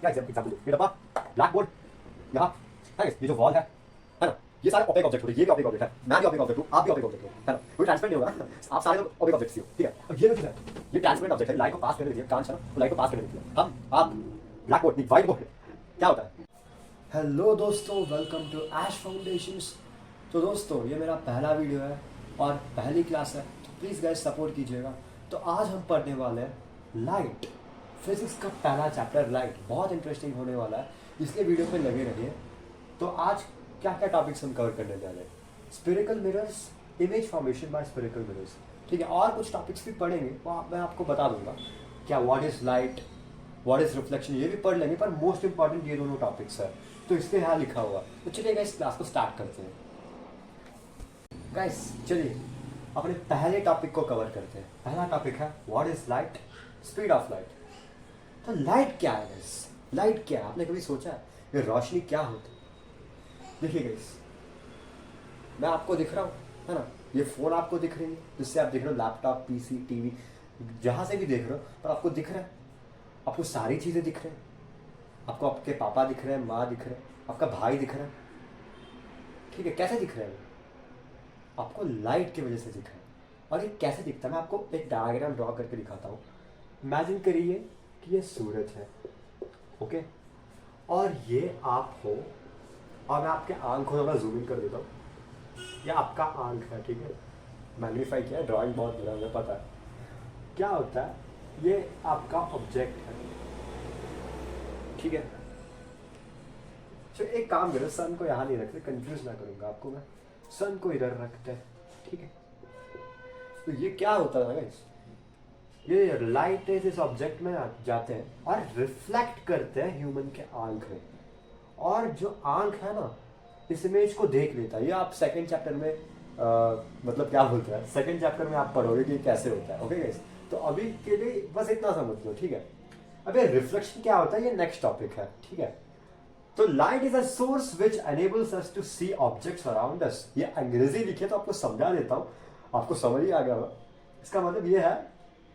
क्या एग्जाम्पल ये डब्बा, ब्लैक बोर्ड, यहाँ है ये जो वॉल है ना, ये सारे ओपेक ऑब्जेक्ट होते हैं। ये भी ओपेक ऑब्जेक्ट है, मैं भी ओपेक ऑब्जेक्ट हूँ, आप भी ओपेक ऑब्जेक्ट हो, है ना। कोई ट्रांसपेरेंट नहीं होगा, आप सारे लोग ओपेक ऑब्जेक्ट्स ही हो, ठीक है। अब ये जो चीज़ है ये ट्रांसपेरेंट ऑब्जेक्ट है, लाइट को पास करने देती है, कांच है ना, तो लाइट को पास करने देती है। हम आप ब्लैक बोर्ड नहीं, व्हाइट बोर्ड क्या होता है। हेलो दोस्तों, वेलकम टू ऐश फाउंडेशंस। तो दोस्तों, ये मेरा पहला वीडियो है और पहली क्लास है, तो प्लीज़ गाइस सपोर्ट कीजिएगा। तो आज हम पढ़ने वाले हैं लाइट, फिजिक्स का पहला चैप्टर लाइट। बहुत इंटरेस्टिंग होने वाला है, इसलिए वीडियो पे लगे रहिए। तो आज क्या क्या टॉपिक्स हम कवर करने जा रहे हैं? Spherical mirrors, image formation by spherical mirrors, ठीक है। और कुछ टॉपिक्स भी पढ़ेंगे, वो मैं आपको बता दूंगा। क्या what is light, what is reflection, ये भी पढ़ लेंगे, पर मोस्ट इंपॉर्टेंट ये दोनों टॉपिक्स है, तो इसलिए यहाँ लिखा हुआ। तो चलिए गाइस क्लास को स्टार्ट करते हैं। गाइस चलिए अपने पहले टॉपिक को कवर करते हैं। पहला टॉपिक है what is light, speed of light. तो लाइट क्या है गाइस? लाइट क्या है, आपने कभी सोचा है ये रोशनी क्या होती है? देखिए गाइस, मैं आपको दिख रहा हूँ, है ना, ये फोन आपको दिख रही है, जिससे आप देख रहे हो, लैपटॉप, पीसी, टीवी, जहां से भी देख रहे हो, पर आपको दिख रहा है, आपको सारी चीजें दिख रहे हैं। आपको आपके पापा दिख रहे हैं, माँ दिख रहे हैं, आपका भाई दिख रहा है, ठीक है। कैसे दिख रहे हैं? आपको लाइट की वजह से दिख रहा है। और ये कैसे दिखता है, मैं आपको एक डायग्राम ड्रॉ करके दिखाता हूँ। इमेजिन करिए कि ये सूरज है, ओके, और ये आप हो, और मैं आपके आंख को थोड़ा जूम इन कर देता हूँ। ये आपका आंख है, ठीक है, मैग्नीफाई किया है, ड्राइंग बहुत बुरा है, पता है। क्या होता है, ये आपका ऑब्जेक्ट है, ठीक है। तो एक काम करो, सन को यहाँ नहीं रखते, कंफ्यूज ना करूंगा आपको मैं, सन को इधर रखते हैं, ठीक है। तो ये क्या होता है गाइस, ये लाइट रेज इस ऑब्जेक्ट में जाते हैं और रिफ्लेक्ट करते हैं ह्यूमन के आंख में, और जो आंख है ना, इस इमेज को देख लेता है। ये आप सेकंड चैप्टर में मतलब क्या बोलते हैं, सेकंड चैप्टर में आप पढ़ोगे कि कैसे होता है, ओके गाइस। तो अभी के लिए बस इतना समझ लो, ठीक है। अब ये रिफ्लेक्शन क्या होता है, ये नेक्स्ट टॉपिक है, ठीक है। तो light is a source which enables us to see objects around us. ये अंग्रेजी लिखे तो आपको समझा देता हूँ, आपको समझ ही आ गया होगा। इसका मतलब ये है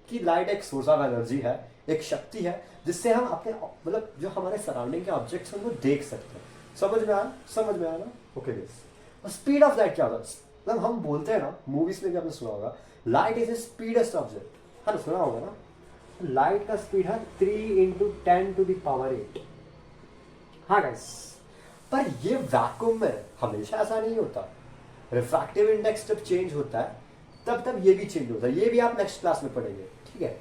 कि लाइट एक सोर्स ऑफ एनर्जी है, एक शक्ति है, जिससे हम अपने मतलब जो हमारे सराउंडिंग के ऑब्जेक्ट्स हैं वो देख सकते हैं। समझ में आया? समझ में आया ना? Okay guys. और स्पीड ऑफ लाइट क्या होता है? मतलब हम बोलते हैं ना, मूवीज में भी आपने सुना होगा, लाइट इज ए स्पीडेस्ट ऑब्जेक्ट, है ना, सुना होगा ना। लाइट का स्पीड है 3 × 10⁸ हाँ गाइस, पर ये वैक्यूम में हमेशा ऐसा नहीं होता। रिफ्रैक्टिव इंडेक्स जब चेंज होता है तब तब ये भी चेंज होता है, ये भी आप नेक्स्ट क्लास में पढ़ेंगे, ठीक है।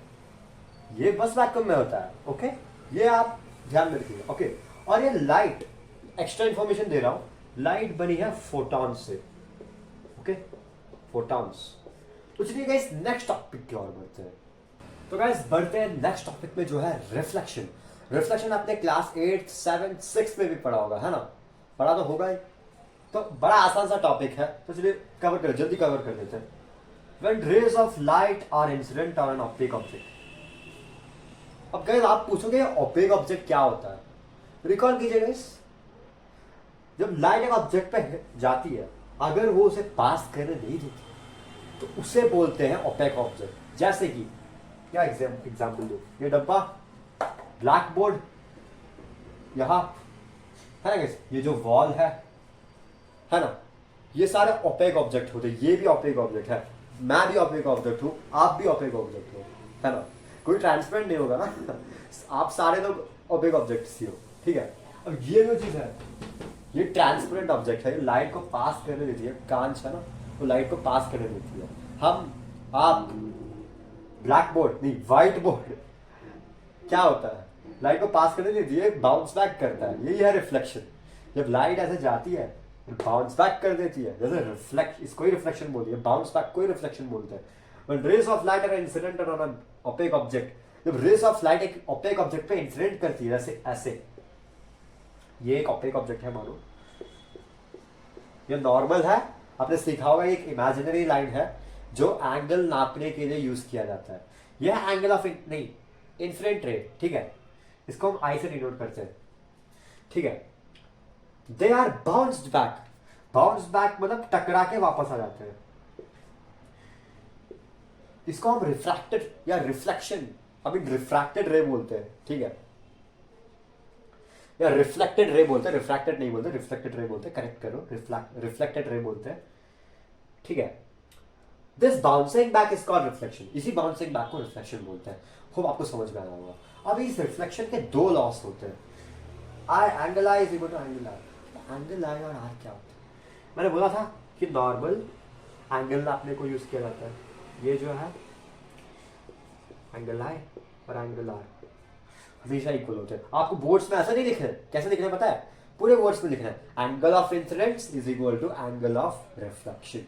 ये बस वैक्यूम में होता है, ओके, ये आप ध्यान में रखिए, ओके। और ये लाइट, एक्स्ट्रा इंफॉर्मेशन दे रहा हूं, लाइट बनी है फोटॉन से, ओके, फोटॉन्स। तो चलिए गाइस नेक्स्ट टॉपिक की ओर बढ़ते हैं। तो गाइस बढ़ते हैं नेक्स्ट टॉपिक में, जो है रिफ्लेक्शन। रिफ्लेक्शन आपने क्लास 8, 7, 6 में भी पढ़ा होगा, है ना, पढ़ा तो होगा ही। तो बड़ा आसान सा टॉपिक है, तो चलिए कवर कर, जल्दी कवर कर देते हैं। When rays of light are incident on an opaque object। अब गाइस आप पूछोगे ओपेक ऑब्जेक्ट क्या होता है? रिकॉल कीजिए गाइस, जब लाइट एक ऑब्जेक्ट पे जाती है, अगर वो उसे पास करने नहीं देती तो उसे बोलते हैं ओपेक ऑब्जेक्ट। जैसे कि क्या एग्जाम्पल दो, ये डब्बा, ब्लैक बोर्ड, यहाँ है ना गाइस, ये जो वॉल है ना, ये सारे ओपेक ऑब्जेक्ट होते हैं। ये भी ओपेक ऑब्जेक्ट है, मैं भी ओपेक ऑब्जेक्ट हूँ, आप भी ओपेक ऑब्जेक्ट हो, है ना। कोई ट्रांसपेरेंट नहीं होगा ना आप सारे लोग ओपेक ऑब्जेक्ट्स ही हो, ठीक है। अब ये जो चीज है, ये ट्रांसपेरेंट ऑब्जेक्ट है, ये लाइट को पास करने देती है, कांच है ना, वो लाइट को पास करने देती है। हम, आप, ब्लैक बोर्ड नहीं, व्हाइट बोर्ड क्या होता है, लाइट को पास करने देती है, बाउंस बैक करता है, यही है रिफ्लेक्शन। जब लाइट ऐसे जाती है बाउंस बैक कर देती है, जैसे रिफ्लेक्ट, इसको ही रिफ्लेक्शन बोलती है, बाउंस बैक को ही रिफ्लेक्शन बोलते हैं। When rays of light are incident on an opaque object, जब रेस ऑफ लाइट एक ओपेक ऑब्जेक्ट पे इंसिडेंट करती है, जैसे ऐसे, ये एक ओपेक ऑब्जेक्ट है मानो, ये नॉर्मल है, आपने सीखा होगा, एक इमेजिनरी लाइन है जो एंगल नापने के लिए यूज किया जाता है। यह एंगल ऑफ नहीं, इंसिडेंट रे, ठीक है, इसको हम आई से डिनोट करते हैं, ठीक है। They are bounced back, bounce back मतलब टकरा के वापस आ जाते हैं। इसको हम रिफ्रैक्टेड या रिफ्लेक्शन, अभी रिफ्रैक्टेड रे बोलते हैं, ठीक है। या रिफ्लेक्टेड रे बोलते हैं, रिफ्रैक्टेड नहीं बोलते, रिफ्लेक्टेड रे बोलते हैं, करेक्ट करो, रिफ्लेक्टेड रे बोलते हैं, ठीक है। This bouncing back is called reflection, इसी बाउंसिंग बैक को रिफ्लेक्शन बोलते हैं। होप आपको समझ में आया होगा। अब इस रिफ्लेक्शन के दो लॉस होते हैं, I angle I is equal to angle R. Angle I और आर क्या होता है? मैंने बोला था कि नॉर्मल एंगल नापने को यूज किया जाता है, ये जो है एंगल आई और एंगल आर हमेशा इक्वल होते हैं। आपको बोर्ड्स में ऐसा नहीं लिखना है, कैसे लिखना है पता है? पूरे वर्ड्स में लिखना है, angle of incidence is equal to angle of reflection,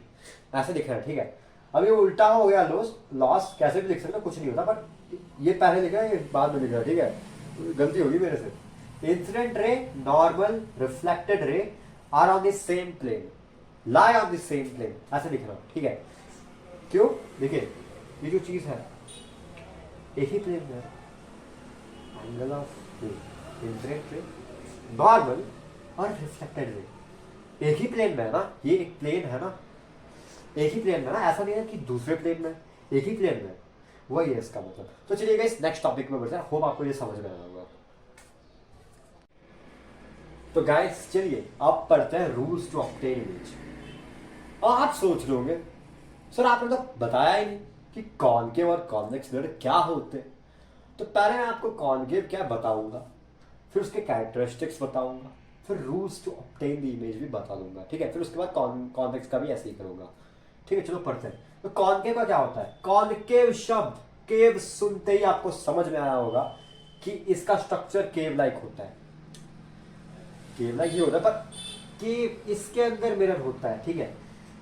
ऐसे लिखना है, ठीक है। अब ये उल्टा हो गया लॉस, कैसे भी लिख सकते, कुछ नहीं होता, बट ये पहले लिखा है, ये बाद में लिखा है, ठीक है, गलती होगी मेरे से। Incident ray, normal, reflected ray are on the same plane, lie on the same plane, ऐसे लिखना, ठीक है। क्यों? देखिए ये जो चीज है एक ही प्लेन में, angle of incident ray, normal और रिफ्लेक्टेड रे एक ही प्लेन में है ना, ये एक प्लेन है ना, एक ही प्लेन में ना, ऐसा नहीं है कि दूसरे प्लेन में, एक ही प्लेन में, वही है इसका मतलब। तो चलिए गाइस नेक्स्ट टॉपिक में बढ़ते हैं, होप आपको ये समझ में आया होगा। तो गाइस चलिए अब पढ़ते हैं रूल्स टू ऑब्टेन इमेज। आप सोच रहे होंगे सर आपने तो बताया ही नहीं कि कॉनकेव और कॉन्वेक्स मिरर क्या होते हैं। तो पहले मैं आपको कॉनकेव क्या बताऊंगा, फिर उसके कैरेक्टरिस्टिक्स बताऊंगा, फिर rules to obtain the image भी बता दूंगा, ठीक है। फिर उसके बाद कॉन्वेक्स का भी ऐसे ही करूंगा, ठीक है। चलो पढ़ते हैं। तो कॉनकेव का क्या होता है? कॉनकेव शब्द, केव सुनते ही आपको समझ में आया होगा कि इसका स्ट्रक्चर केव लाइक होता है, केव लाइक ही होता है, पर केव इसके अंदर मिरर होता है, ठीक है।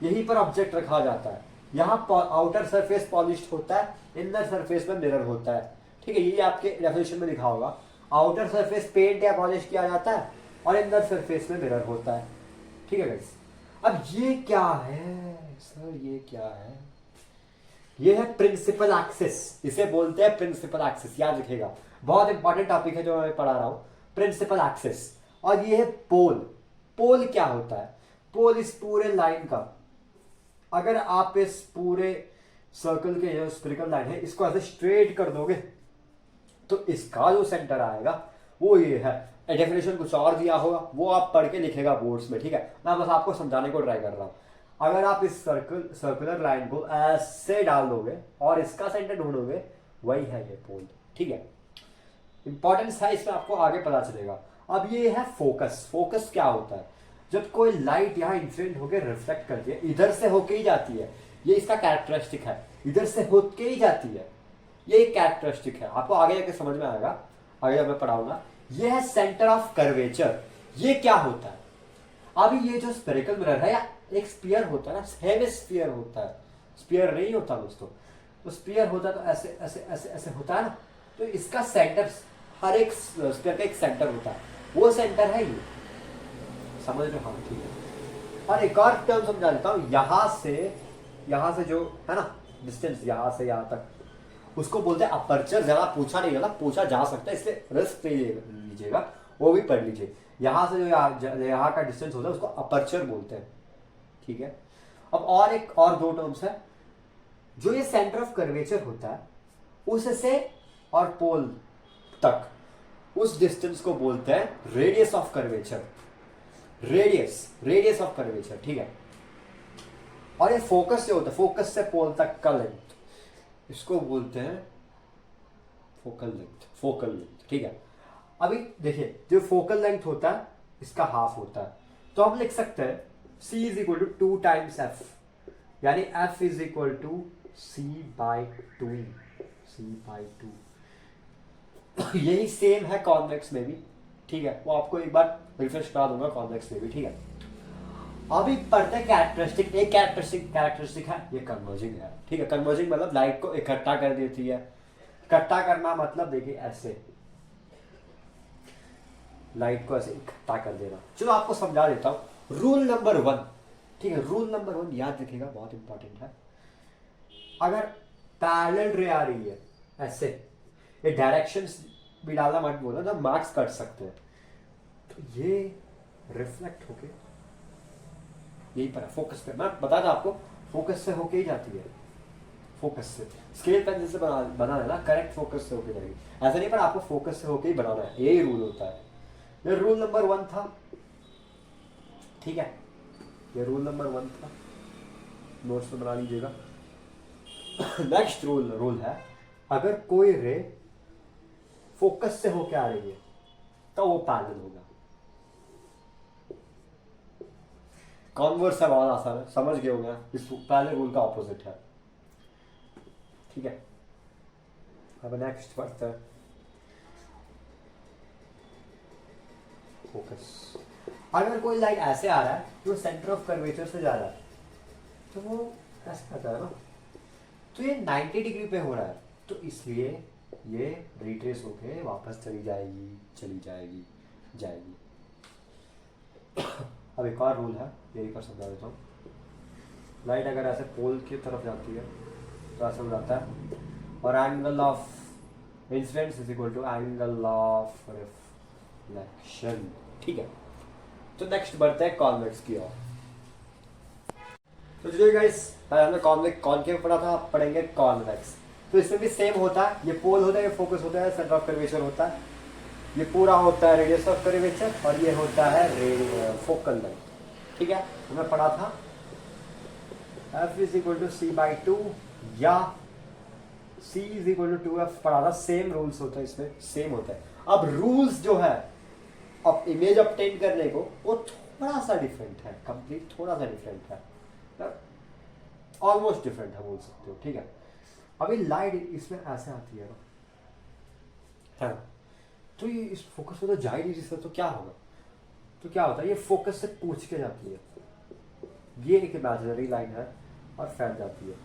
यहीं पर ऑब्जेक्ट रखा जाता है, यहाँ आउटर सरफेस पॉलिश्ड होता है, इनर सरफेस में मिरर होता है, ठीक है। ये आपके डेफिनेशन में लिखा होगा, आउटर सरफेस पेंट या पॉलिश किया जाता है और इनर सरफेस में मिरर होता है, ठीक है गाइस। अब ये क्या है सर, ये क्या है? ये है प्रिंसिपल एक्सिस, इसे बोलते हैं प्रिंसिपल एक्सिस, याद रखिएगा, बहुत इंपॉर्टेंट टॉपिक है जो मैं पढ़ा रहा हूं, प्रिंसिपल एक्सिस। और ये है पोल। पोल क्या होता है? पोल इस पूरे लाइन का, अगर आप इस पूरे सर्कल के जो स्फेरिकल लाइन है इसको ऐसे स्ट्रेट कर दोगे तो इसका जो सेंटर आएगा वो ये है। डेफिनेशन कुछ और दिया होगा, वो आप पढ़ के लिखेगा बोर्ड्स में, ठीक है। मैं बस आपको समझाने को ट्राई कर रहा हूं। अगर आप इस सर्कुलर लाइन को ऐसे डाल दोगे और इसका सेंटर ढूंढोगे, वही है ये पोल, ठीक है। इंपॉर्टेंस है इसमें, आपको आगे पता चलेगा। अब ये है फोकस। फोकस क्या होता है? जब कोई लाइट यहाँ इंसिडेंट होकर रिफ्लेक्ट करती है, इधर से होके ही जाती है, ये इसका कैरेक्टरिस्टिक है, इधर से होके ही जाती है, ये एक कैरेक्टरिस्टिक है। आपको आगे जाके समझ में आएगा, आगे जब मैं पढ़ाऊंगा। ये है सेंटर ऑफ कर्वेचर। ये क्या होता है? अभी ये जो स्फेरिकल मिरर है या एक स्फीयर होता है ना, हेमिस्फीयर होता है, स्फीयर नहीं होता दोस्तों, तो स्फीयर होता है तो ऐसे ऐसे ऐसे ऐसे होता है ना, तो इसका सेंटर, हर एक स्फीयर का एक सेंटर होता है, वो सेंटर है ये, समझ लो, हाँ ठीक है। और एक और टर्म समझा देता हूँ, यहाँ से जो है ना डिस्टेंस, यहाँ से यहाँ तक, उसको बोलते हैं अपर्चर। ज्यादा पूछा नहीं जाता, पूछा जा सकता है, इसलिए रिस्क नहीं लीजिएगा, वो भी पढ़ लीजिए। यहाँ से जो यहाँ का डिस्टेंस होता है उसको अपर्चर बोलते हैं, ठीक है। अब और एक और दो टर्म्स है, जो ये सेंटर ऑफ कर्वेचर होता है उससे और पोल तक, उस डिस्टेंस को बोलते हैं radius of curvature, radius of curvature, ठीक है। और ये फोकस से होता है, फोकस से पोल तक का लेंथ, इसको बोलते हैं फोकल लेंथ, ठीक है। अभी देखिए जो फोकल लेंथ होता है इसका हाफ होता है, तो हम लिख सकते हैं C is equal to 2 times F, यानी F is equal to C/2, यही सेम है कॉन्वेक्स में भी, ठीक है। वो आपको एक बार रिफ्रेश करा दूंगा कॉन्वेक्स में भी, ठीक है। अभी पढ़ते हैं कैरेक्टरिस्टिक। एक कैरेक्टरिस्टिक है ये कन्वर्जिंग है, ठीक है। कन्वर्जिंग मतलब लाइट को इकट्ठा कर देती है। इकट्ठा करना मतलब देखिए ऐसे लाइट को ऐसे इकट्ठा कर देना। चलो आपको समझा देता हूं। रूल नंबर 1, ठीक है, रूल नंबर 1 याद रखिएगा, बहुत इंपॉर्टेंट है। अगर पैरेलल रे आ रही है ऐसे, ये डायरेक्शंस भी डालना मत बोलना, ना मार्क्स कट सकते हैं, तो ये रिफ्लेक्ट होके यही पर फोकस पे, मैं बता था आपको, फोकस से होके ही जाती है, फोकस से। स्केल पेंसिल से बना है ना, करेक्ट फोकस से होके जाएगी, ऐसा नहीं, पर आपको फोकस से होके ही बनाना है, यही रूल होता है। ये रूल नंबर 1 था, ठीक है, ये रूल नंबर 1 था, नोट्स में बना लीजिएगा। नेक्स्ट रूल है, अगर कोई रे फोकस से होके आ रही है तो वो पैरेलल होगा। कॉन्वर्स है, बहुत आसान है, समझ गए होंगे, इस पहले रूल का ऑपोजिट है, ठीक है। अब नेक्स्ट बढ़ते हैं, फोकस। अगर कोई लाइट ऐसे आ रहा है जो सेंटर ऑफ कर्वेचर से जा रहा है तो वो ऐसे आता है ना, तो ये 90 डिग्री पे हो रहा है, तो इसलिए ये रिट्रेस होके वापस चली जाएगी। अब एक और रूल है, ये भी कर समझा देता हूँ। लाइट अगर ऐसे पोल की तरफ जाती है तो ऐसा हो जाता है, और angle of incidence is equal to angle of reflection, ठीक है। तो नेक्स्ट बढ़ते हैं कॉन्वेक्स की ओर। तो चलिए गाइस, हमने कॉनकेव पढ़ा था, आप पढ़ेंगे कॉन्वेक्स। तो इसमें भी सेम होता है, ये पोल होता है, ये फोकस होता है, सेंटर ऑफ कर्वेचर होता है, ये पूरा होता है रेडियस ऑफ कर्वेचर, और ये होता है फोकल लेंथ, ठीक है। हमने पढ़ा था F is equal to C/2 या C is equal to 2F पढ़ा था, सेम रूल्स होता है इसमें, सेम होता है। अब रूल्स जो है अब इमेज ऑब्टेन करने को वो थोड़ा सा डिफरेंट है, कंप्लीट थोड़ा सा डिफरेंट है, ऑलमोस्ट डिफरेंट है बोल सकते हो, ठीक है। अभी लाइट इसमें ऐसे आती है ना, तो ये इस फोकस में तो जा ही नहीं जिससे, तो क्या होगा, तो क्या होता है, ये फोकस से पूछ के जाती है, ये एक इमेजिनरी लाइन है और फैल जाती है,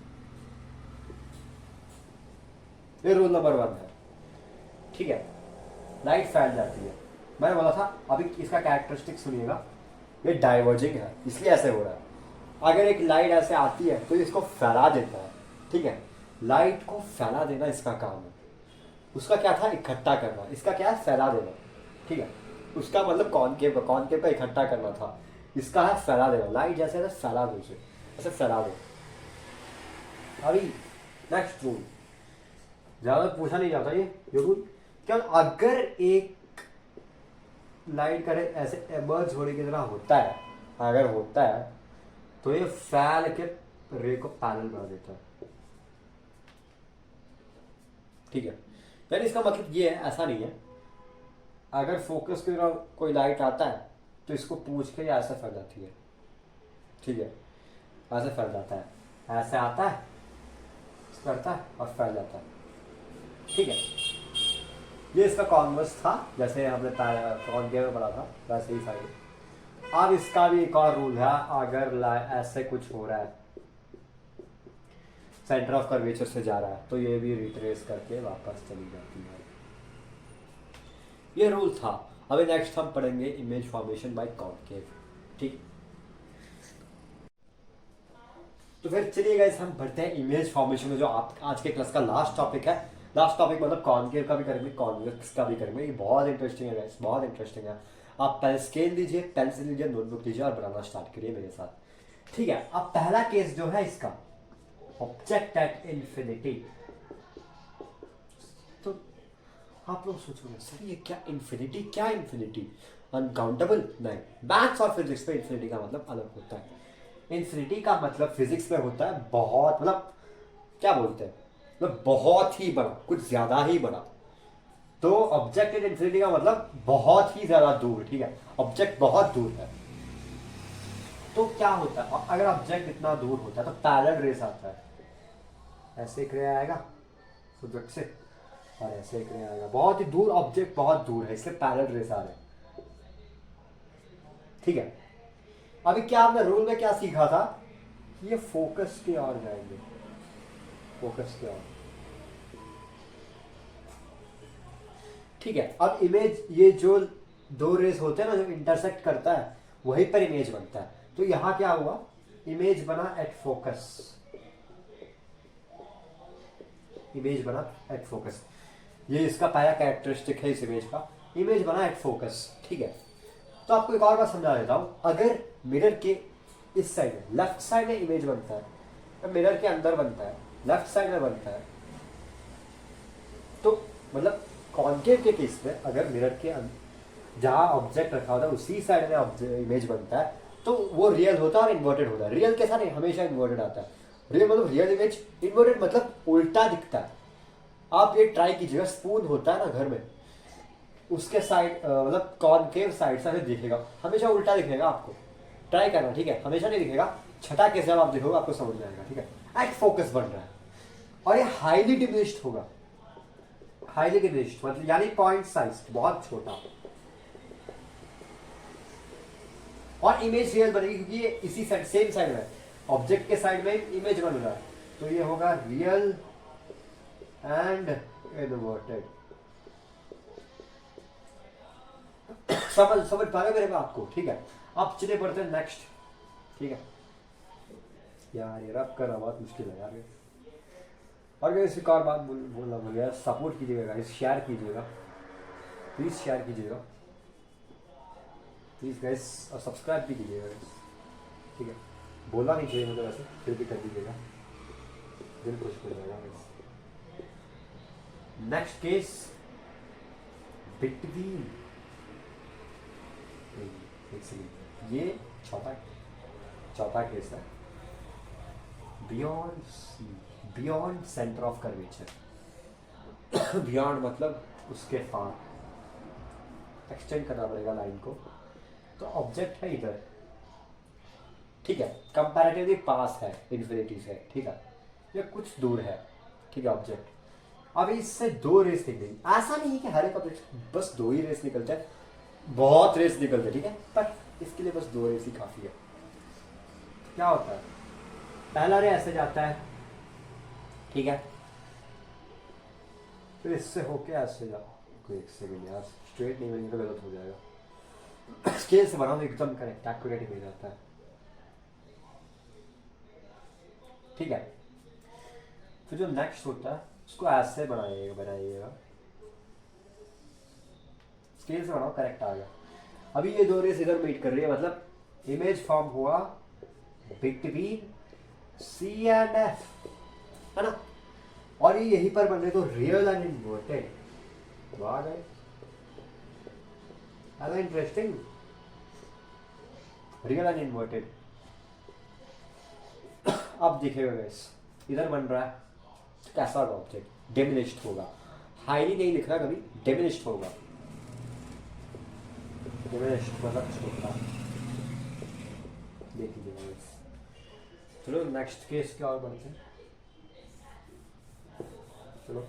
ये रूल नंबर 1 है, ठीक है। लाइट फैल जाती है, मैंने बोला था। अभी इसका कैरेक्टरिस्टिक सुनिएगा, ये डाइवर्जिंग है इसलिए ऐसे हो रहा है। अगर एक लाइट ऐसे आती है तो इसको फैला देता है, ठीक है, लाइट को फैला देना इसका काम है। उसका क्या था, इकट्ठा करना, इसका क्या है, फैला देना, ठीक है। उसका मतलब कॉनकेव का इकट्ठा करना था, इसका है फैला देना। लाइट जैसे ऐसे फैला दो, उसे ऐसे फैला दो। अभी नेक्स्ट रूल, ज्यादा पूछा नहीं जाता ये रूल क्या, अगर एक लाइट करे ऐसे एमर्ज होने की तरह होता है, अगर होता है तो ये फैल के रे को पैरेलल बना देता है, ठीक है। यानी इसका मतलब ये है, ऐसा नहीं है अगर फोकस की तरह कोई लाइट आता है तो इसको पूछ के ऐसे फैल जाती है, ठीक है, ऐसे फैल जाता है, ऐसे आता है, करता है और फैल जाता है, ठीक है। ये इसका कॉन्वर्स था, जैसे हमने कॉनकेव में पढ़ा था वैसे ही साइड। अब इसका भी एक और रूल है, अगर ऐसे कुछ हो रहा है, सेंटर ऑफ कर्वेचर से जा रहा है, तो ये भी रिट्रेस करके वापस चली जाती है, ये रूल था। अभी नेक्स्ट हम पढ़ेंगे इमेज फॉर्मेशन बाय कॉनकेव, ठीक। तो फिर चलिए गाइस, हम बढ़ते हैं इमेज फॉर्मेशन में, जो आप आज के क्लास का लास्ट टॉपिक है। लास्ट टॉपिक मतलब कॉनकेव का भी करेंगे, कॉन्वेक्स का भी करेंगे। ये बहुत इंटरेस्टिंग है गाइस, बहुत इंटरेस्टिंग है। आप पेन स्केल लीजिए, पेंसिल लीजिए, नोटबुक लीजिए और बनाना स्टार्ट करिए मेरे साथ, ठीक है। अब पहला केस जो है इसका, ऑब्जेक्ट एट इन्फिनिटी। तो आप लोग सोचोगे सर ये क्या इन्फिनिटी, क्या इन्फिनिटी, अनकाउंटेबल? नहीं, मैथ्स और फिजिक्स में इन्फिनिटी का मतलब अलग होता है। इन्फिनिटी का मतलब फिजिक्स में होता है बहुत, मतलब क्या बोलते हैं, मतलब बहुत ही बड़ा, कुछ ज्यादा ही बड़ा। तो ऑब्जेक्ट एट इन्फिनिटी का मतलब बहुत ही ज्यादा दूर, ठीक है, ऑब्जेक्ट बहुत दूर है। तो क्या होता है, अगर ऑब्जेक्ट इतना दूर होता है तो पैरेलल रेस आता है, ऐसे एक रे आएगा ऑब्जेक्ट से और ऐसे एक रे आएगा, बहुत ही दूर, ऑब्जेक्ट बहुत दूर है इसलिए पैरेलल रेस आ रहे हैं, ठीक है। अभी क्या हमने रूल में क्या सीखा था, ये फोकस की ओर जाएंगे, फोकस की ओर, ठीक है। अब इमेज, ये जो दो रेस होते हैं ना, जो इंटरसेक्ट करता है वहीं पर इमेज बनता है। तो यहां क्या हुआ, इमेज बना एट फोकस, इमेज बना एट फोकस, ये इसका पहला कैरेक्टरिस्टिक है इस इमेज का, इमेज बना एट फोकस, ठीक है। तो आपको एक और बात समझा देता हूं, अगर मिरर के इस साइड में, लेफ्ट साइड में इमेज बनता है, मिरर के अंदर बनता है, लेफ्ट साइड में बनता है, तो मतलब कॉनकेव के केस में अगर मिरर के जहाँ ऑब्जेक्ट रखा होता है उसी साइड में इमेज बनता है, तो वो रियल होता है और इन्वर्टेड होता है। रियल के साथ हमेशा इन्वर्टेड आता है। रियल मतलब रियल इमेज, इन्वर्टेड मतलब उल्टा दिखता है। आप ये ट्राई कीजिएगा, स्पून होता है ना घर में, उसके साइड मतलब कॉनकेव साइड से दिखेगा, हमेशा उल्टा दिखेगा आपको। ट्राई करना, ठीक है, हमेशा नहीं दिखेगा, छठा के जब आप देखोगे आपको समझ में आएगा, ठीक है। एट फोकस बन रहा है और ये हाईली डिमिनिश्ड होगा, हाईली डिमिनिश्ड मतलब यानी पॉइंट साइज बहुत छोटा, और इमेज रियल बनेगी क्योंकि ये इसी साइड, सेम साइड में, ऑब्जेक्ट के साइड में इमेज बन रहा है, तो ये होगा रियल एंड इन्वर्टेड। समझ पा रहे मेरे बात को, ठीक है। अब चले पढ़ते हैं नेक्स्ट, ठीक है। यार ये रब करना बहुत मुश्किल है यार। और अगर एक और बात बोलना भूल गया, सपोर्ट कीजिएगा, इस शेयर कीजिएगा, प्लीज़ शेयर कीजिएगा प्लीज़ गाइस, और सब्सक्राइब भी कीजिएगा गाइस, ठीक है। बोलना नहीं चाहिए मतलब वैसे, फिर भी कर दीजिएगा, दिल खुश हो जाएगा गाइस। नेक्स्ट केस, बिटवीन, ये चौथा केस है, beyond centre of curvature. Beyond मतलब उसके पार, एक्सटेंड करना पड़ेगा लाइन को, तो ऑब्जेक्ट है इधर, ठीक है, कंपैरेटिवली पास है इन्फिनिटी से, ठीक है, ये कुछ दूर है, ठीक है ऑब्जेक्ट। अब इससे दो रेस निकलेगी, ऐसा नहीं है कि हर एक ऑब्जेक्ट बस दो ही रेस निकलते हैं, बहुत रेस निकलते हैं, ठीक है, पर इसके लिए बस दो रेस ही काफी है। क्या होता है, पहला रे ऐसे जाता है, ठीक है, फिर इससे होके ऐसे जाओ, कोई एक सेकेंड यार, स्ट्रेट नहीं बनेगा तो गलत हो जाएगा, स्केल से बनाओ एकदम करेक्ट एक्यूरेट हो जाता है, ठीक है। फिर जो नेक्स्ट होता है उसको ऐसे बनाइएगा, स्केल से बनाओ, करेक्ट आ गया। अभी ये दो रेस इधर मीट कर रही है, मतलब इमेज फॉर्म हुआ बिटवीन C एंड F, है ना, और ये यहीं पर बन रहे, तो रियल एंड इन्वर्टेड। वाह गाइस, है इंटरेस्टिंग, रियल एंड इन्वर्टेड। अब दिखेगा गाइस, इधर बन रहा है कैसा होगा ऑब्जेक्ट, डिमिनिश्ड होगा, हाईली नहीं दिख रहा कभी, डिमिनिश्ड होगा, डिमिनिश्ड मतलब छोटा, देख लीजिए गाइस। चलो नेक्स्ट केस क्या और बढ़ते हैं, चलो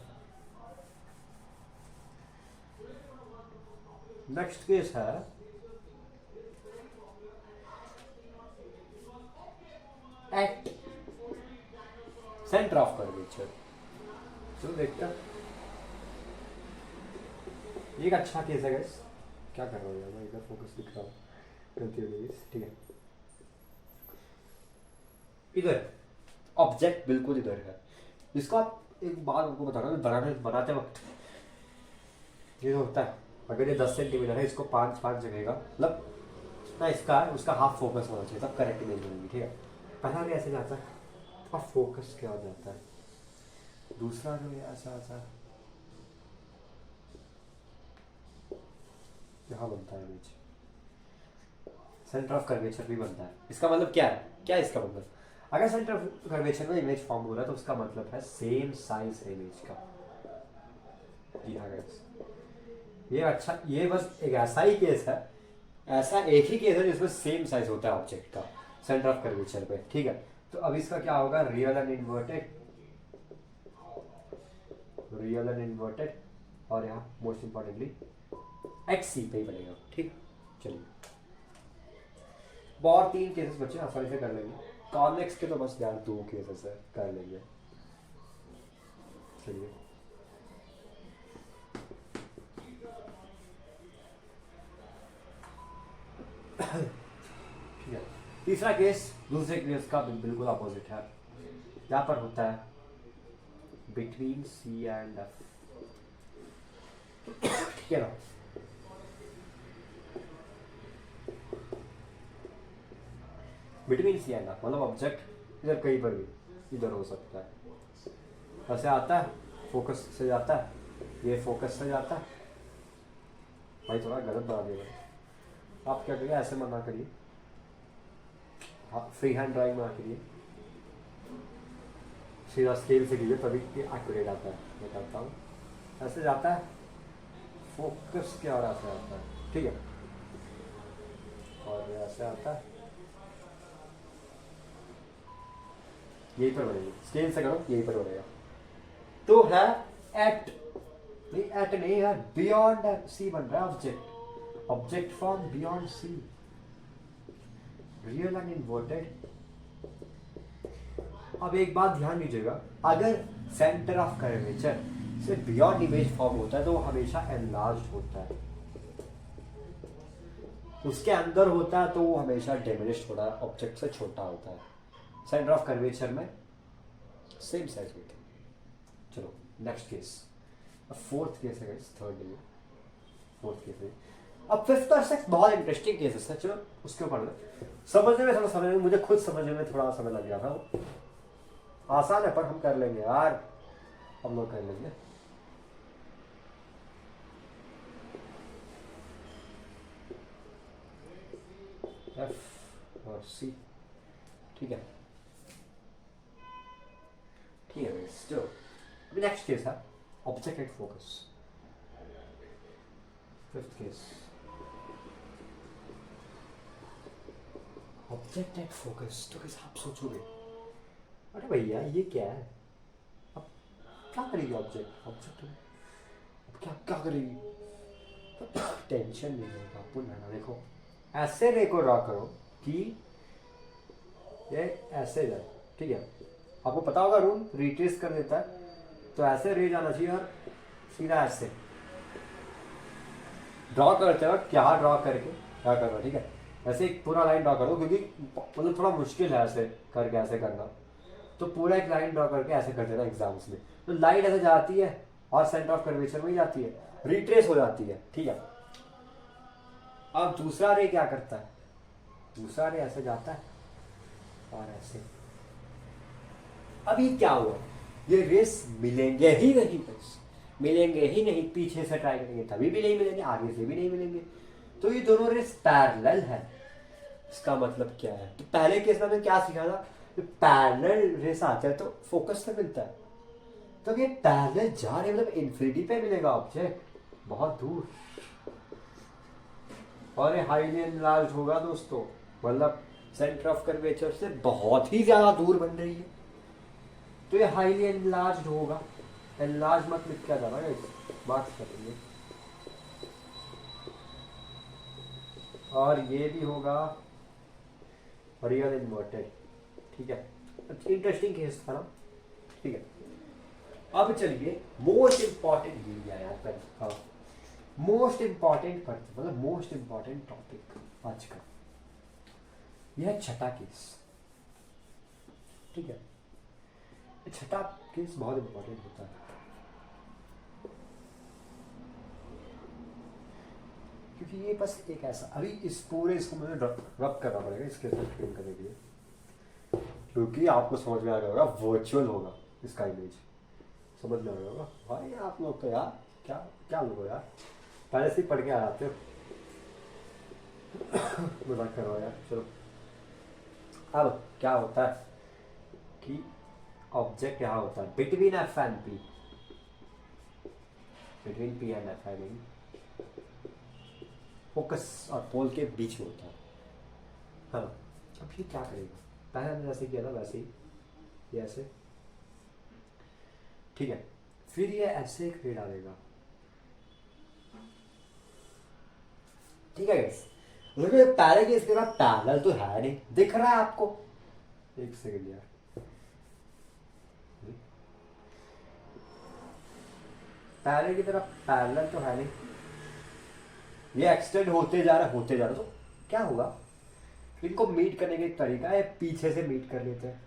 नेक्स्ट केस है एट सेंटर ऑफ कर्वेचर। चलो देखते हैं, ये एक अच्छा केस है गाइस। क्या कर रहा हूँ यार मैं, इधर फोकस दिख रहा हूँ, गलती हो गई, ठीक है। इधर ऑब्जेक्ट बिल्कुल इधर है, इसको आप एक बात आपको बता रहा हूँ, बनाते वक्त ये होता है, अगर ये 10 सेंटीमीटर है, इसको 5 जगह का मतलब ना, इसका उसका हाफ फोकस होना चाहिए, तब करेक्ट इमेज बनेगी, ठीक है। पहला भी ऐसे जाता है और फोकस क्या हो जाता है, दूसरा जो है ऐसा ऐसा यहाँ बनता है इमेज, सेंटर ऑफ कर्वेचर भी बनता है। इसका मतलब क्या है, क्या है इसका मतलब, अगर सेंटर ऑफ कर्वेचर में इमेज फॉर्म हो रहा है तो उसका मतलब है सेम साइज है इमेज का। जी हाँ गाइस, ये अच्छा, ये बस एक ऐसा ही केस है, ऐसा एक ही केस है जिसमें सेम साइज होता है ऑब्जेक्ट का सेंटर ऑफ कर्वेचर पे, ठीक है। तो अब इसका क्या होगा, real and inverted, real and inverted, और यहाँ मोस्ट इंपॉर्टेंटली XC पे ही बनेगा, ठीक। चलिए और 3 केसेस बच्चे आसानी से कर लेंगे, कॉन्वेक्स के तो बस यार 2 केसेस है, कर लेंगे। चलिए ठीक है, तीसरा केस दूसरे केस का बिल्कुल अपोजिट है, यहाँ पर होता है बिटवीन C एंड F, ठीक है ना। बिटवीन C एंड F मतलब ऑब्जेक्ट इधर कहीं पर भी इधर हो सकता है, ऐसे आता है, फोकस से जाता है, ये फोकस से जाता है, भाई थोड़ा गलत बना दिया। आप क्या करिए, ऐसे मना करिए, हाँ फ्री हैंड ड्राइंग मना करिए, सीधा स्केल से कीजिए तभी एक्यूरेट आता है। मैं करता हूँ ऐसे जाता है, फोकस क्या और ऐसे आता है, ठीक है, और ऐसे आता है, यहीं पर बनेगी, स्केल से करो यहीं पर बनेगा। तो है एट, नहीं एट नहीं है, बियॉन्ड सी बन रहा है object, object from beyond C, real and inverted. अब एक बात ध्यान दीजिएगा, अगर सेंटर ऑफ कर्वेचर से बियॉन्ड इमेज फॉर्म होता है तो वो हमेशा एनलार्ज्ड होता है, उसके अंदर होता है तो वो हमेशा डिमिनिश्ड होता है, ऑब्जेक्ट से छोटा होता है। सेंटर ऑफ कर्वेचर में सेम साइज होती है। चलो नेक्स्ट केस, अब फोर्थ केस है, थर्ड नहीं, फोर्थ केस है। अब फिफ्थ और सिक्स बहुत इंटरेस्टिंग केसेस है, चलो उसके ऊपर समझने में थोड़ा समय, मुझे खुद समझने में थोड़ा समय लग गया था। आसान है पर हम कर लेंगे यार, हम लोग कर लेंगे। एफ और सी, ठीक है, ठीक है। स्टिल अभी नेक्स्ट केस है object at focus, fifth case object at focus. तो कैसे आप सोचोगे, अरे भैया ये क्या है, अब क्या करेगी ऑब्जेक्ट, ऑब्जेक्ट अब क्या क्या करेगी, टेंशन नहीं होगा आपको ना। देखो ऐसे रे को ड्रॉ करो कि ये ऐसे जाए, ठीक है, आपको पता होगा रूल रिट्रेस कर देता है, तो ऐसे रे जाना चाहिए और सीधा ऐसे ड्रॉ करते वक्त क्या ड्रॉ करके क्या करना, ठीक है, ऐसे एक पूरा लाइन ड्रॉ करो, क्योंकि मतलब थोड़ा मुश्किल है ऐसे करके ऐसे करना, तो पूरा एक लाइन ड्रॉ करके ऐसे कर देना एग्जाम्स में, तो लाइन ऐसे जाती है और सेंटर ऑफ कर्वेचर में ही जाती है, रिट्रेस हो जाती है, ठीक है। अब दूसरा रे क्या करता है, दूसरा रे ऐसे जाता है और ऐसे, अभी क्या हुआ, ये रेस मिलेंगे ही नहीं, बस मिलेंगे ही नहीं, पीछे से ट्राई करेंगे तभी भी नहीं मिलेंगे, आगे से भी नहीं मिलेंगे, तो ये दोनों रेस पैरेलल है। इसका मतलब क्या है, तो पहले केस में क्या सीखा था, पैरेलल रेस आते हैं तो फोकस से मिलता है, तो ये पैरेलल जा रहे मतलब इन्फिनिटी पे मिलेगा ऑब्जेक्ट, बहुत दूर, और ये हाईली एनलार्ज होगा दोस्तों, मतलब सेंटर ऑफ कर्वेचर से बहुत ही ज्यादा दूर बन रही है, तो ये हाईली एनलार्ज होगा। एनलार्ज मतलब क्या था ना, बात करेंगे, और ये भी होगा रियल इन्वर्टेड, ठीक है, इंटरेस्टिंग केस था ना, ठीक है। अब चलिए मोस्ट इंपॉर्टेंट ये लिया यार पहले, हाँ मोस्ट इंपॉर्टेंट पढ़ते, मतलब मोस्ट इंपॉर्टेंट टॉपिक आज का, यह है छठा केस, ठीक है। छठा केस बहुत इंपॉर्टेंट होता है, क्योंकि ये बस एक ऐसा, अभी इस पूरे इसको मुझे रब करना पड़ेगा इसके साथ ट्रेन करने के लिए, क्योंकि आपको समझ में आ रहा होगा वर्चुअल होगा इसका इमेज, समझ में आ रहा होगा भाई आप लोग तो यार क्या क्या लोग हो यार, पहले से ही पढ़ के आ जाते हो। मजाक कर रहा हूँ यार, चलो। अब क्या होता है कि ऑब्जेक्ट यहाँ होता है between F and P, between P and F, I mean focus और पोल के बीच में होता है, हाँ। अब ये क्या करेगा, पहले हमने जैसे किया था वैसे ही, ये ऐसे, ठीक है, फिर ये ऐसे एक रे डालेगा, ठीक है गाइस। देखो पहले के इसके बाद पैरेलल तो है नहीं, दिख रहा है आपको, एक सेकंड यार, पहले की तरह पैरेलल तो है नहीं, ये एक्सटेंड होते जा रहा तो क्या होगा, इनको मीट करने का एक तरीका है, पीछे से मीट कर लेते हैं,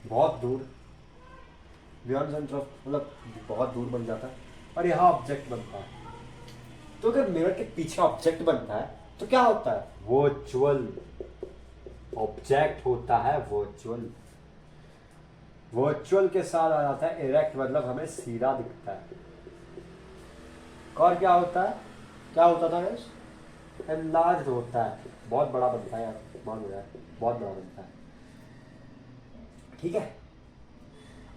बहुत दूर बियॉन्ड सेंटर ऑफ, मतलब बहुत दूर बन जाता है, और यहाँ ऑब्जेक्ट बनता है। तो अगर मिरर के पीछे ऑब्जेक्ट बनता है तो क्या होता है, वर्चुअल ऑब्जेक्ट होता है, वर्चुअल वर्चुअल के साथ आ जाता है इरेक्ट, मतलब हमें सीधा दिखता है। और क्या होता है, क्या होता था गाइस, एनलार्ज होता है, बहुत बड़ा बनता है यार, मान हो जाए बहुत बड़ा बनता है। ठीक है,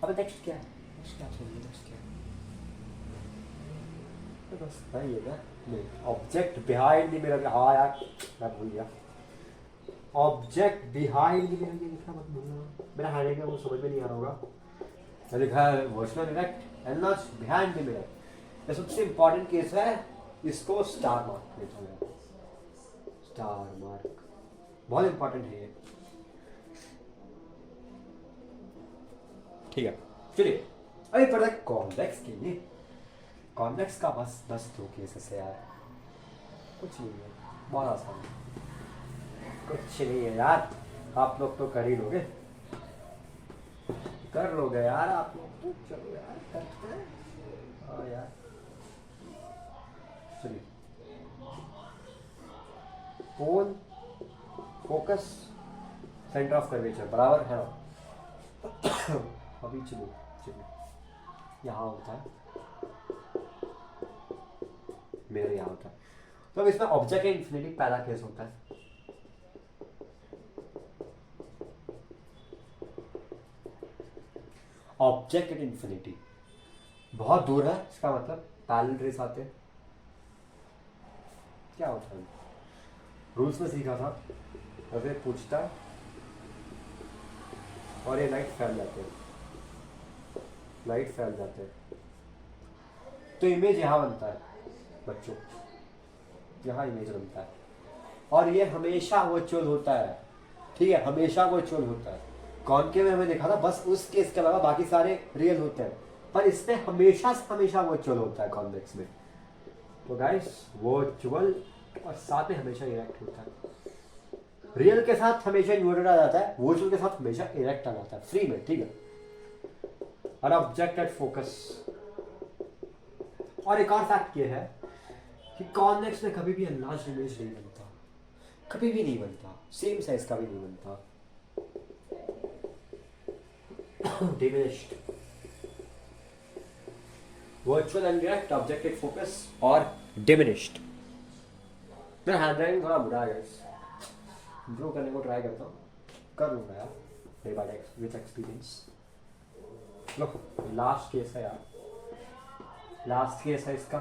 अब नेक्स्ट क्या है, नेक्स्ट क्या चाहिए, नेक्स्ट क्या है, तो बस वही है ना, नहीं ऑब्जेक्ट बिहाइंड द मिरर। हाँ यार मैं भूल गया, ऑब्जेक्ट बिहाइंड द मिरर, ये लिखना मत भूलना, मेरा हैंडराइटिंग में वो समझ में नहीं आ रहा होगा। मैं लिखा है virtual erect enlarge behind the mirror. ये सबसे इंपॉर्टेंट केस है, इसको स्टार मार्क लेता हूँ, स्टार मार्क बहुत इंपॉर्टेंट है ये। ठीक है चलिए अभी पढ़ते हैं कॉन्वेक्स के लिए। कॉन्वेक्स का बस 2 केसेस है यार, कुछ नहीं है, बहुत आसान है, कुछ नहीं है यार, आप लोग तो कर ही लोगे, कर लोगे यार आप लोग तो, चलो यार करते हैं। हाँ यार चलिए, पोल फोकस सेंटर ऑफ कर्वेचर बराबर है ना। अभी चलिए चलिए, यहाँ होता है मेरे, यहाँ होता है, तो अब इसमें ऑब्जेक्ट इन्फिनिटी पहला केस होता है। ऑब्जेक्ट एट इन्फिनिटी बहुत दूर है, इसका मतलब पैरेलल रेस आते हैं। क्या होता है, रूल्स में सीखा था, अरे पूछता है और ये लाइट फैल जाते हैं, लाइट फैल जाते हैं, तो इमेज यहाँ बनता है बच्चों, यहाँ इमेज बनता है, और ये हमेशा वर्चुअल होता है। ठीक है, हमेशा वर्चुअल होता है। कॉनकेव में हमें देखा था, बस उस केस के अलावा बाकी सारे रियल होते हैं, पर इसमें हमेशा हमेशा वर्चुअल होता है कॉन्वेक्स में। तो गाइस वर्चुअल और साथ में हमेशा इरेक्ट होता है, रियल के साथ हमेशा इन्वर्टेड आ जाता है, वर्चुअल के साथ हमेशा इरेक्ट आ जाता है फ्री में। ठीक है, और ऑब्जेक्ट एट फोकस। और एक और फैक्ट ये है कि कॉन्वेक्स में कभी भी एनलार्ज्ड इमेज नहीं बनता, कभी भी नहीं बनता, सेम साइज का भी नहीं बनता, diminished. Virtual and direct, object at focus और डिमिनिश्ड। मेरा हैंडराइटिंग थोड़ा बुरा है गाइस, इम्प्रूव करने को ट्राई करता हूँ, कर लूँगा यार day by day with experience. Low last case है यार, लास्ट केस है इसका।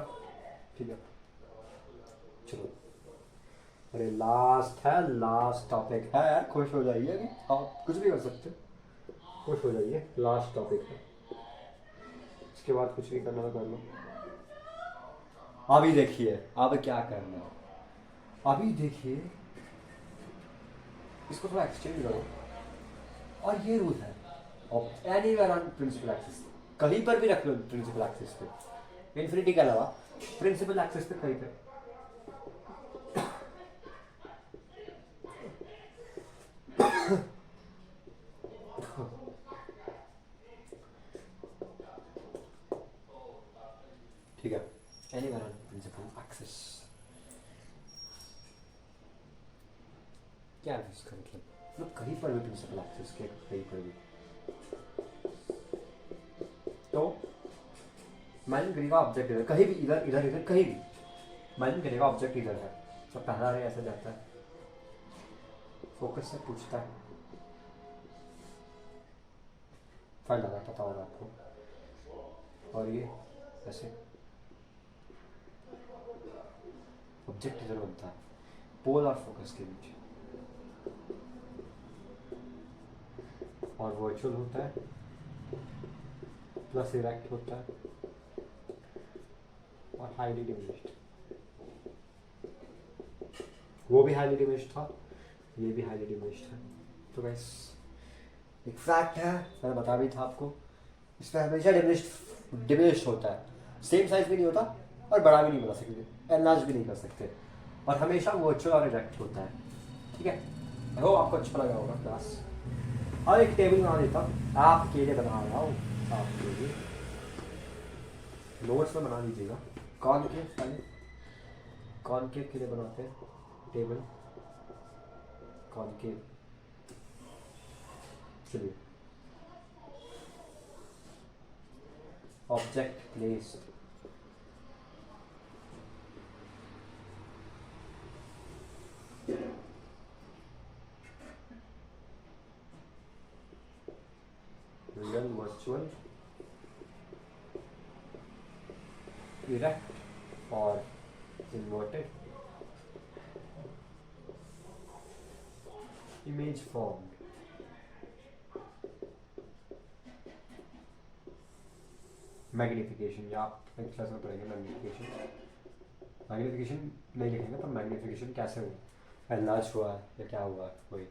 ठीक है चलो, अरे लास्ट है, लास्ट टॉपिक है यार, खुश हो जाइए अभी, आप कुछ भी कर सकते, खुश हो जाइए, लास्ट टॉपिक है, इसके बाद कुछ भी करना तो कर लो। अभी देखिए अब क्या करना है, अभी देखिए इसको थोड़ा एक्सचेंज करो, और ये रूल है एनीवेयर ऑन प्रिंसिपल एक्सिस, कहीं पर भी रख लो प्रिंसिपल एक्सिस पे, इन्फिनिटी के अलावा प्रिंसिपल एक्सिस पे कहीं पे। ठीक है, एनीवेयर ऑन प्रिंसिपल एक्सिस, क्या है इसका मतलब कहीं पर भी प्रिंसिपल एक्सिस के कहीं पर भी। तो माइनिंग करेगा ऑब्जेक्ट इधर, कहीं भी, इधर इधर इधर कहीं भी माइनिंग करेगा ऑब्जेक्ट इधर है, तो पहला रे ऐसे जाता है, फोकस से पूछता है, फाइल लगा पता होगा आपको, और ये ऐसे ऑब्जेक्ट इधर बनता है पोल और फोकस के बीच, और वर्चुअल होता है प्लस इरेक्ट होता है और हाईली डिमिनिश्ड। वो भी हाईली डिमिनिश्ड था, ये भी हाईली डिमिनिश्ड है। तो गाइस एक फैक्ट है, मैंने बता भी था आपको, इसमें हमेशा डिमिनिश्ड होता है, सेम साइज भी नहीं होता और बड़ा भी नहीं बना सकते, एनलार्ज भी नहीं कर सकते, और हमेशा वर्चुअल और इरेक्ट होता है। ठीक है, आई होप आपको अच्छा लगा होगा क्लास। और एक टेबल बना देता हूँ आपके लिए, बना रहा हूँ आपके लिए, नोट्स में बना लीजिएगा। कॉनकेव पहले, कॉनकेव के लिए बनाते हैं टेबल, कॉनकेव। चलिए object placed, real virtual erect or inverted, image formed, magnification, या आप नेक्स्ट क्लास में पढ़ेंगे मैग्निफिकेशन। मैग्निफिकेशन नहीं लिखेंगे तो मैग्निफिकेशन कैसे हुआ, एनलार्ज हुआ या क्या हुआ वही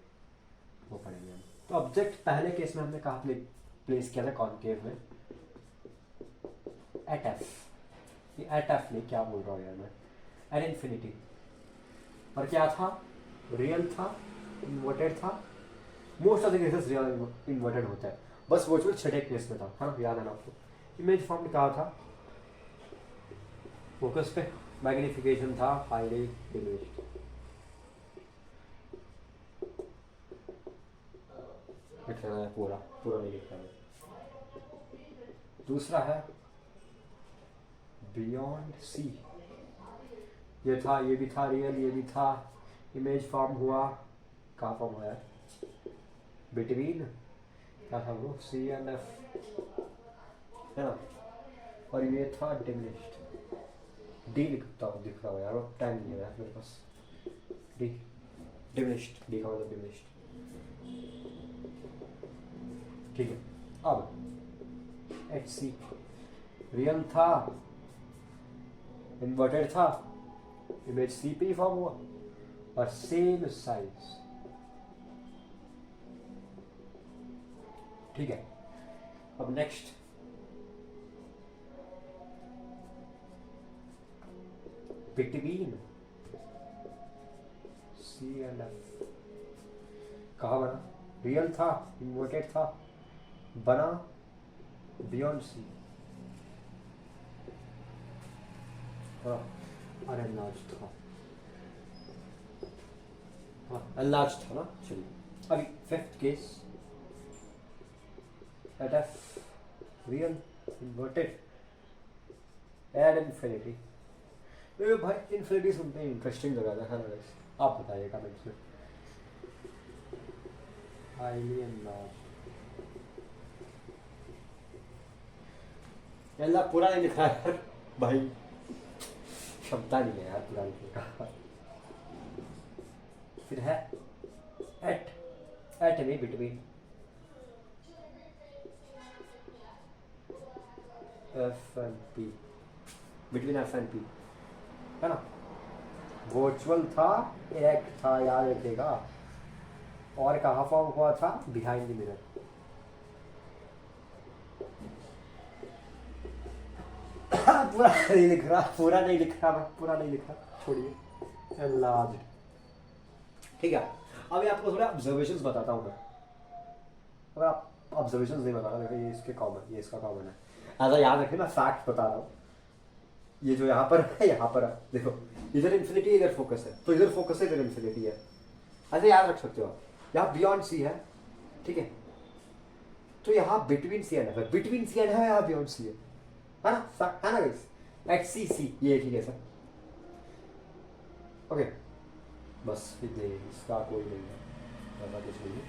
वो पढ़ेंगे हम। तो ऑब्जेक्ट पहले केस में हमने कहा प्लेस किया था कॉनकेव में, एट एफ, ये एट एफ नहीं, क्या बोल रहा हूँ यार मैं, एट इन्फिनिटी। और क्या था, रियल था, इन्वर्टेड था, most of the cases real inverted होता है, बस वर्चुअल छठे केस में था, है ना, याद है ना आपको। इमेज फॉर्म कहा था, फोकस पे मैग्निफिकेशन था, हाईली डिमिनिश्ड। लिखना है पूरा, पूरा नहीं लिखना है। दूसरा है बियॉन्ड सी, ये था, ये भी था रियल, ये भी था, इमेज फॉर्म हुआ, कहाँ फॉर्म हुआ है, बिटवीन, क्या था वो, सी एंड एफ, है ना, और ये था डिमिनिश्ड, डी लिखता हूँ, दिख रहा हो यार, वो टाइम नहीं है यार मेरे पास, डी, डिमिनिश्ड, डी का मतलब डिमिनिश्ड। ठीक है, अब एच सी, रियल था, इन्वर्टेड था, इमेज सी पे फॉर्म हुआ और सेम साइज। ठीक है, अब next between C and F, कहाँ बना, रियल था, इन्वर्टेड था, बना बियॉन्ड सी, और एनलार्ज था, हाँ एनलार्ज था ना। चलिए अभी fifth case, at F, real, inverted, at infinity. मेरे भाई इन्फिनिटी सुनते ही इंटरेस्टिंग लगा था, है ना, आप बताइए कमेंट्स में। हाईली एनलार्ज, अल्लाह पूरा नहीं लिखा है भाई, क्षमता नहीं है यार पूरा लिखने का। फिर है एट, एट नहीं, between F and P, between F and P, है ना, वर्चुअल था, एक था, याद रखिएगा, और कहाँ फॉर्म हुआ था, बिहाइंड द मिरर। पूरा नहीं लिख रहा, पूरा नहीं लिख रहा, पूरा नहीं लिख रहा, छोड़िए, एनलार्ज्ड। ठीक है, अभी आपको थोड़ा ऑब्जर्वेशंस बताता हूँ मैं, अगर आप ऑब्जर्वेशंस नहीं बता रहा, देखो ये इसके कॉमन, ये इसका कॉमन है, ऐसा याद रखिए, मैं फैक्ट बता रहा हूँ। ये जो यहाँ पर है, यहाँ पर है, देखो इधर इन्फिनिटी, इधर फोकस है, तो इधर फोकस है, इधर इन्फिनिटी है, ऐसे याद रख सकते हो आप। यहाँ बियॉन्ड सी है, ठीक है, तो यहाँ बिटवीन सी एंड है, बिटवीन सी एंड है, यहाँ बियॉन्ड सी है ना, है ना गाइस, एट सी सी, ये ठीक है सर, ओके, बस इतने, इसका कोई नहीं है, ऐसा कुछ नहीं है,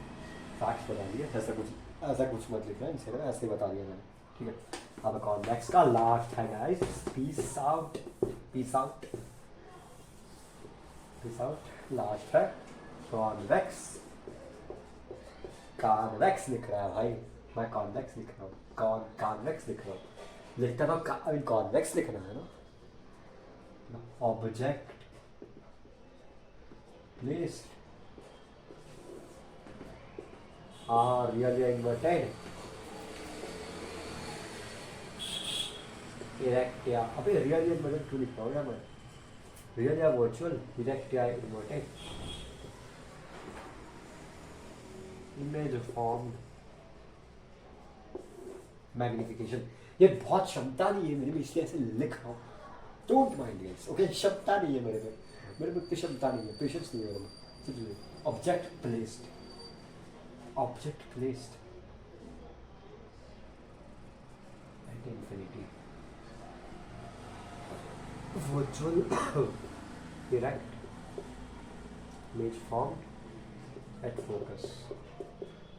फैक्ट्स बता दिए, ऐसा कुछ मत लिखना इनसे, ना ऐसे बता दिया मैंने, ठीक है। अब कॉन्वेक्स का लास्ट है guys, peace out, peace out, peace out, last है कॉन्वेक्स। कॉन्वेक्स लिख रहा है भाई, मैं कॉन्वेक्स लिख रहा हूँ, कॉन्वेक्स लिख रहा हूँ, लिखता तो अभी कॉन्वेक्स लिखना है ना। ऑब्जेक्ट प्लेस्ड आर रियल या इन्वर्टेड, इरेक्ट या, अबे रियल या इन्वर्टेड क्यों लिख रहा हूँ यार मैं, रियल या वर्चुअल, इरेक्ट या इन्वर्टेड, इमेज फॉर्म, मैग्निफिकेशन। ये बहुत क्षमता नहीं है मेरे में, इसलिए ऐसे लिख रहा हूँ, डोंट माइंड गाइस, ओके, क्षमता नहीं है मेरे में इतनी क्षमता नहीं है, पेशेंस नहीं है मेरे में। Object placed, object placed, infinity. Virtual you're right. Image formed at focus.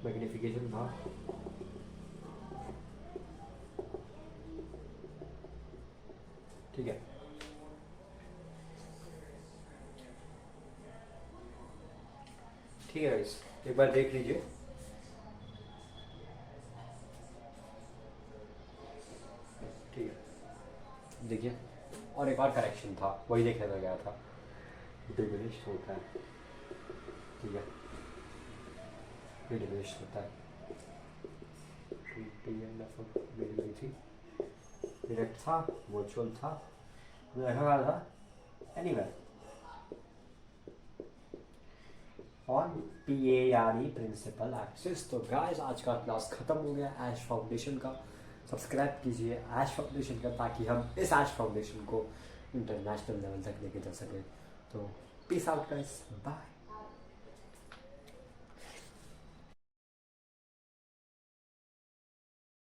Magnification था. ठीक है. ठीक है गाइस, एक बार देख लीजिए. ठीक है, देखिए. और एक और करेक्शन था, वही देखने में गया था. डिमिनिश होता है. ठीक है, ये डिमिनिश होता है. मेरी गई थी, डायरेक्ट था, वर्चुअल था, रखा गया था anywhere on PARE principal axis. तो गाइस, आज का क्लास खत्म हो गया ऐश फाउंडेशन का. सब्सक्राइब कीजिए ऐश फाउंडेशन का, ताकि हम इस ऐश फाउंडेशन को इंटरनेशनल लेवल तक लेके जा सकें. तो पीस आउट गाइस, बाय.